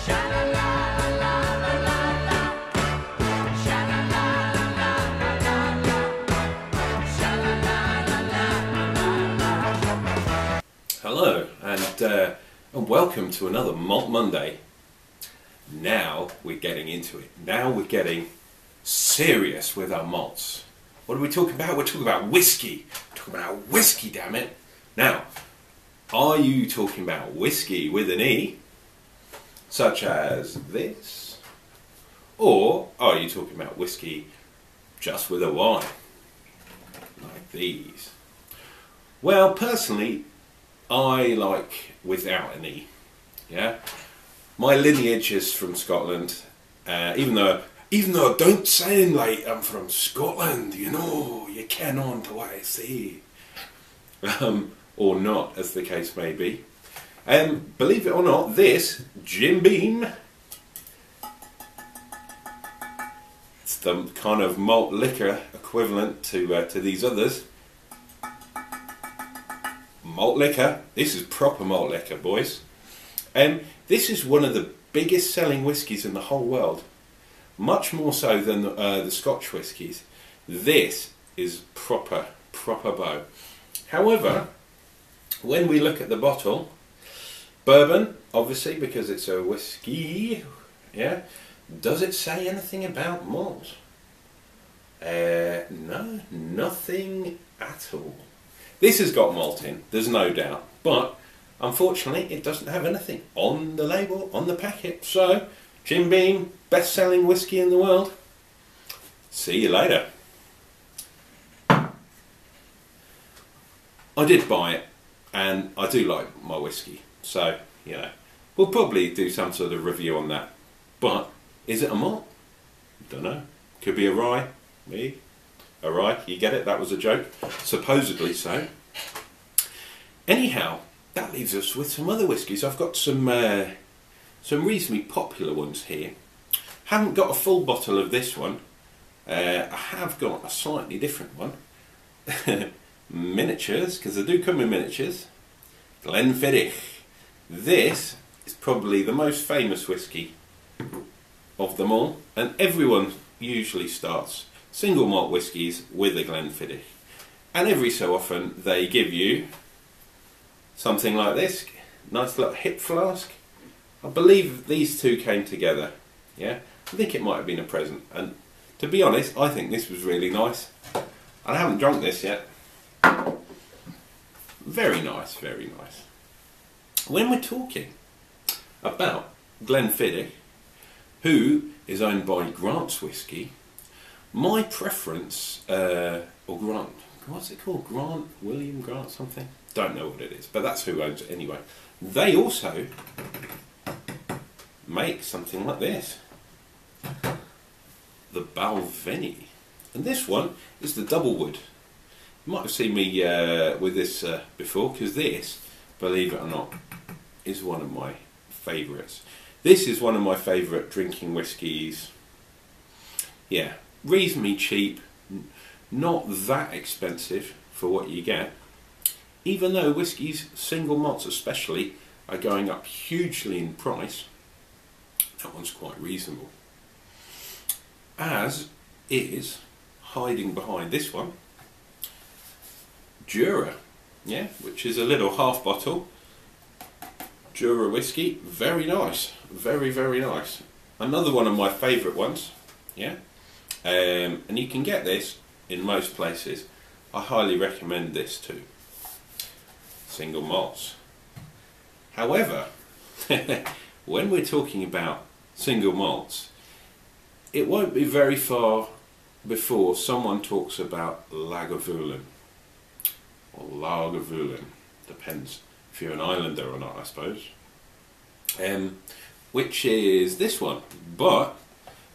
Hello and welcome to another Malt Monday. Now we're getting into it. Now we're getting serious with our malts. What are we talking about? We're talking about whiskey. We're talking about whiskey, damn it. Now, are you talking about whiskey with an E, such as this? Or are you talking about whiskey just with a Y, like these? Well, personally, I like without an E. Yeah, my lineage is from Scotland. Even though I don't sound like I'm from Scotland, you know, you ken on to what I say, or not, as the case may be. Believe it or not, this Jim Beam, it's the kind of malt liquor equivalent to these others. Malt liquor. This is proper malt liquor, boys. This is one of the biggest selling whiskies in the whole world. Much more so than the Scotch whiskies. This is proper bow. However, when we look at the bottle, bourbon, obviously, because it's a whiskey, yeah. Does it say anything about malt? No, nothing at all. This has got malt in, there's no doubt, but unfortunately it doesn't have anything on the label, on the packet. So, Jim Beam, best-selling whiskey in the world. See you later. I did buy it, and I do like my whiskey, so, you know, we'll probably do some sort of review on that. But, is it a malt? Don't know. Could be a rye, maybe. A rye, you get it? That was a joke. Supposedly so. Anyhow, that leaves us with some other whiskies. I've got some reasonably popular ones here. Haven't got a full bottle of this one. I have got a slightly different one. Miniatures, because they do come in miniatures. Glenfiddich. This is probably the most famous whiskey of them all, and everyone usually starts single malt whiskies with a Glenfiddich, and every so often they give you something like this, nice little hip flask. I believe these two came together. Yeah, I think it might have been a present, and to be honest, I think this was really nice. I haven't drunk this yet. Very nice, very nice. When we're talking about Glenfiddich, who is owned by Grant's Whisky, my preference, or Grant, what's it called? Grant, William Grant something? Don't know what it is, but that's who owns it anyway. They also make something like this. The Balvenie. And this one is the double wood. You might have seen me with this before, because this, believe it or not, is one of my favourites. This is one of my favourite drinking whiskies. Yeah. Reasonably cheap, not that expensive for what you get, even though whiskies, single malts especially, are going up hugely in price. That one's quite reasonable, as is, hiding behind this one, Jura, yeah, which is a little half bottle Jura whiskey. Very nice, very nice. Another one of my favourite ones, yeah. And you can get this in most places. I highly recommend this too. Single malts. However, when we're talking about single malts, it won't be very far before someone talks about Lagavulin. Or Lagavulin. Depends if you're an islander or not, I suppose. Which is this one. But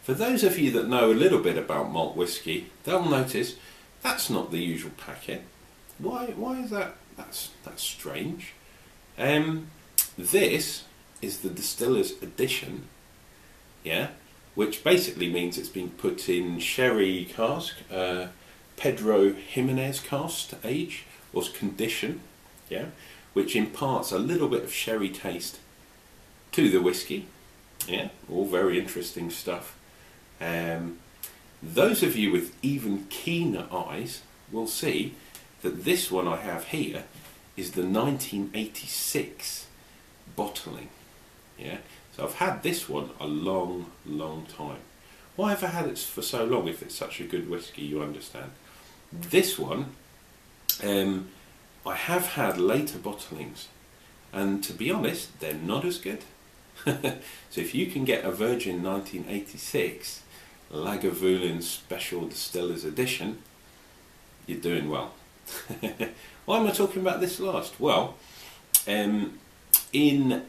for those of you that know a little bit about malt whisky, they'll notice that's not the usual packet. Why is that? That's strange. This is the distiller's edition, yeah, which basically means it's been put in sherry cask, Pedro Jimenez cask age, or condition, yeah, which imparts a little bit of sherry taste to the whisky. Yeah, all very interesting stuff. Those of you with even keener eyes will see that this one I have here is the 1986 bottling. Yeah, so I've had this one a long time. Why have I had it for so long if it's such a good whiskey, you understand? This one, I have had later bottlings, and to be honest, they're not as good. So if you can get a Virgin 1986 Lagavulin Special Distillers Edition, you're doing well. Why am I talking about this last? Well, in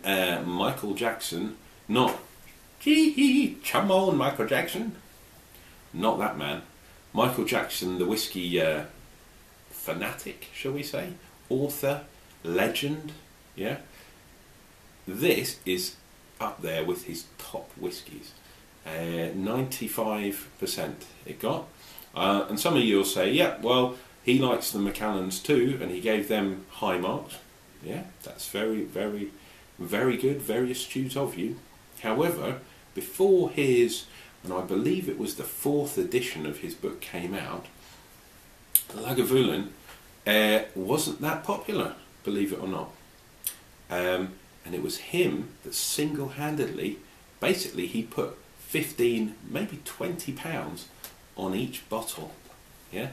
Michael Jackson, not come on Michael Jackson, not that man, Michael Jackson, the whiskey fanatic, shall we say, author, legend, yeah, this is up there with his top whiskies. 95% it got, and some of you will say, yeah, well, he likes the Macallans too, and he gave them high marks. Yeah, that's very good, very astute of you. However, before his, and I believe it was the 4th edition of his book came out, Lagavulin wasn't that popular, believe it or not. And it was him that single-handedly, basically he put 15, maybe 20 pounds on each bottle. Yeah,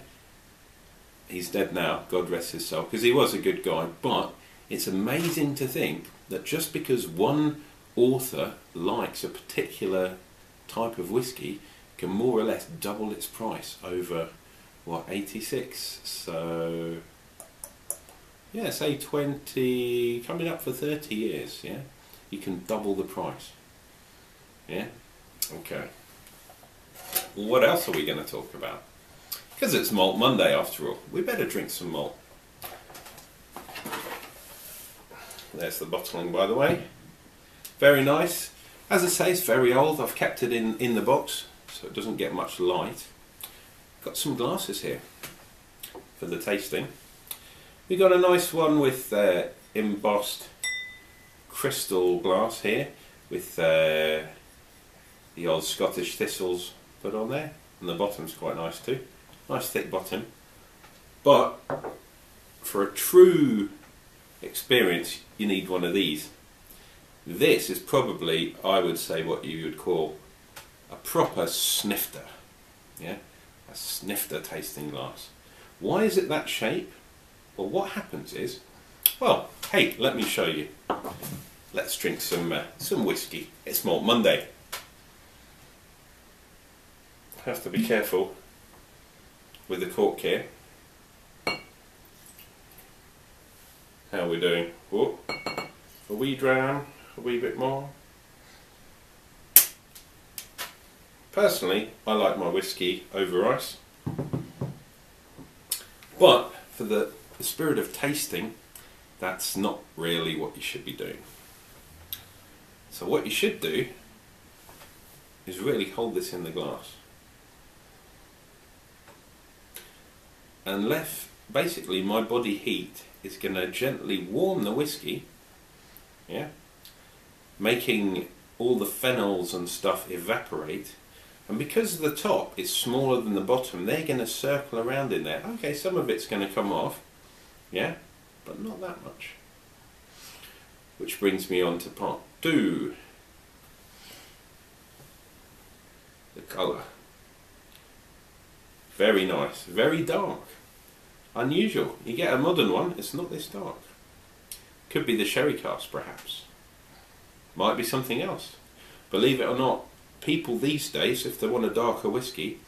he's dead now, God rest his soul, because he was a good guy. But it's amazing to think that just because one author likes a particular type of whiskey can more or less double its price over, what, 86? So yeah, say 20, coming up for 30 years, yeah? You can double the price. Yeah? Okay. What else are we going to talk about? Because it's Malt Monday after all, we better drink some malt. There's the bottling, by the way. Very nice. As I say, it's very old. I've kept it in the box so it doesn't get much light. Got some glasses here for the tasting. We got a nice one with embossed crystal glass here with the old Scottish thistles put on there, and the bottom's quite nice too. Nice thick bottom. But for a true experience, you need one of these. This is probably, I would say, what you would call a proper snifter. Yeah, a snifter tasting glass. Why is it that shape? Well, what happens is, well, hey, let me show you. Let's drink some whiskey. It's Malt Monday. Have to be careful with the cork here. How are we doing? Oh, a wee drown, a wee bit more. Personally, I like my whiskey over ice, but for the spirit of tasting, that's not really what you should be doing. So what you should do is really hold this in the glass and basically my body heat is going to gently warm the whiskey, yeah, making all the phenols and stuff evaporate. And because the top is smaller than the bottom, they're going to circle around in there. Okay, some of it's going to come off, yeah, but not that much. Which brings me on to part 2. The colour. Very nice, very dark. Unusual. You get a modern one, it's not this dark. Could be the sherry cask perhaps. Might be something else. Believe it or not, people these days, if they want a darker whiskey,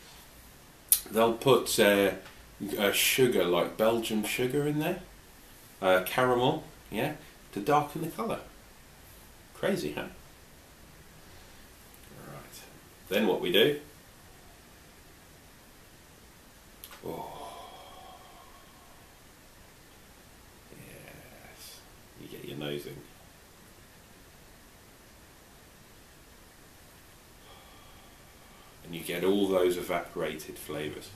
they'll put sugar, like Belgian sugar in there, caramel, yeah, to darken the colour. Crazy, huh? Right. Then what we do? Oh, yes. You get your nose in. And you get all those evaporated flavours.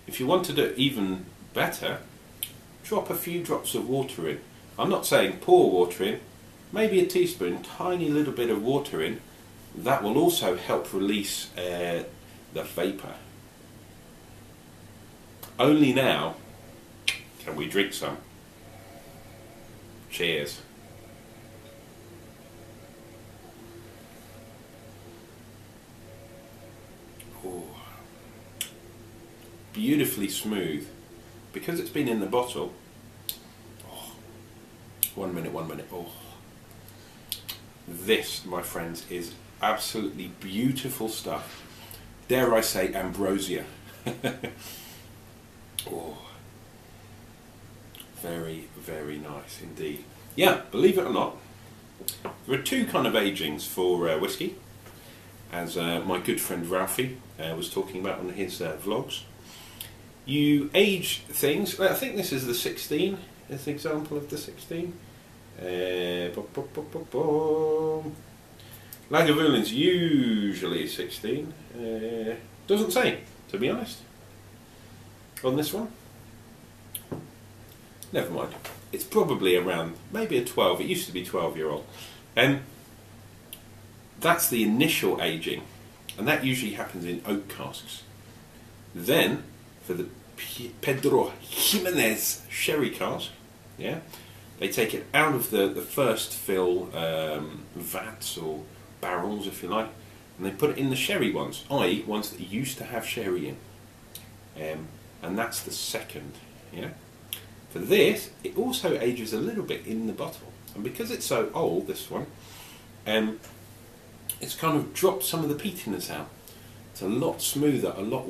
If you want to do it even better, drop a few drops of water in. I'm not saying pour water in, maybe a teaspoon, tiny little bit of water in, that will also help release the vapour. Only now can we drink some. Cheers. Ooh. Beautifully smooth. Because it's been in the bottle. Oh. 1 minute. Oh. This, my friends, is absolutely beautiful stuff. Dare I say ambrosia. Oh. Very, very nice indeed. Yeah, believe it or not, there are two kind of agings for whiskey, as my good friend Ralphie was talking about on his vlogs. You age things, I think this is the 16, as an example of the 16. Lagavulins usually 16, doesn't say, to be honest, on this one. Never mind, it's probably around, maybe a 12, it used to be 12-year-old. That's the initial aging, and that usually happens in oak casks. Then, for the Pedro Jimenez sherry cask, yeah, they take it out of the first fill vats or barrels, if you like, and they put it in the sherry ones, i.e. ones that used to have sherry in, and that's the second, yeah. For this, it also ages a little bit in the bottle, and because it's so old, this one, it's kind of dropped some of the peatiness out. It's a lot smoother, a lot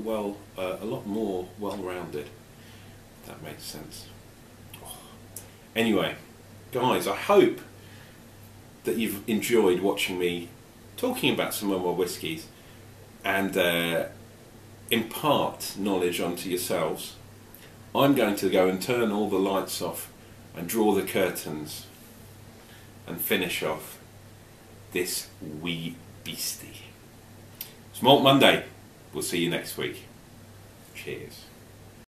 more well-rounded. If that makes sense. Oh. Anyway, guys, I hope that you've enjoyed watching me talking about some of my whiskies and impart knowledge onto yourselves. I'm going to go and turn all the lights off and draw the curtains and finish off this wee beastie. It's Malt Monday. We'll see you next week. Cheers.